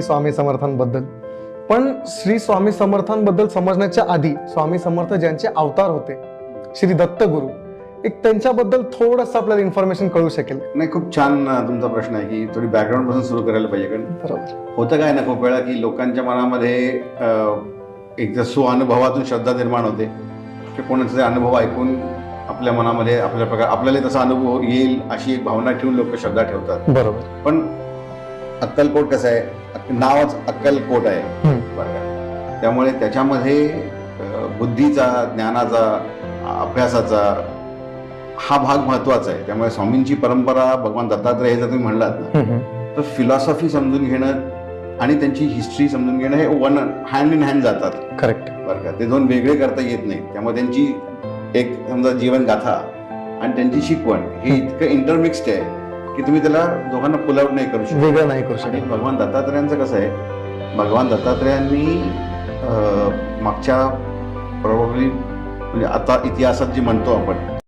स्वामी समर्थांबद्दल. पण श्री स्वामी समर्थांबद्दल समजण्याच्या आधी स्वामी समर्थ ज्यांचे अवतार होते श्री दत्तगुरु, एक त्यांच्याबद्दल थोडंसं आपल्याला इन्फॉर्मेशन कळू शकेल? नाही, खूप छान तुमचा प्रश्न आहे की थोडी बॅकग्राऊंड पासून सुरू करायला पाहिजे. कारण बरोबर. होतं काय ना, खूप वेळा की लोकांच्या मनामध्ये एक तर सुअनुभवातून श्रद्धा निर्माण होते की कोणाचे अनुभव ऐकून आपल्या मनामध्ये आपल्याला तसा अनुभव येईल अशी एक भावना ठेवून लोक श्रद्धा ठेवतात. बरोबर. पण अक्कलकोट कसं आहे, नावच अक्कलकोट आहे बरं का. त्यामुळे त्याच्यामध्ये बुद्धीचा, ज्ञानाचा, अभ्यासाचा हा भाग महत्वाचा आहे. त्यामुळे स्वामींची परंपरा, भगवान दत्तात्रय हे जर तुम्ही म्हणलात ना, तर फिलॉसॉफी समजून घेणं आणि त्यांची हिस्ट्री समजून घेणं हे वन हँड इन हँड जातात. करेक्ट. बरं का. ते दोन वेगळे करता येत नाही. त्यामुळे त्यांची एक समजा जीवनगाथा आणि त्यांची शिकवण हे इतकं इंटरमिक्स्ड आहे की तुम्ही त्याला दोघांना पुल आउट नाही करू शकत, वेगळं नाही करू आणि शकत. भगवान दत्तात्रयांचं कसं आहे, भगवान दत्तात्रयांनी मागच्या प्रॉब्ली म्हणजे आता इतिहासात जे म्हणतो आपण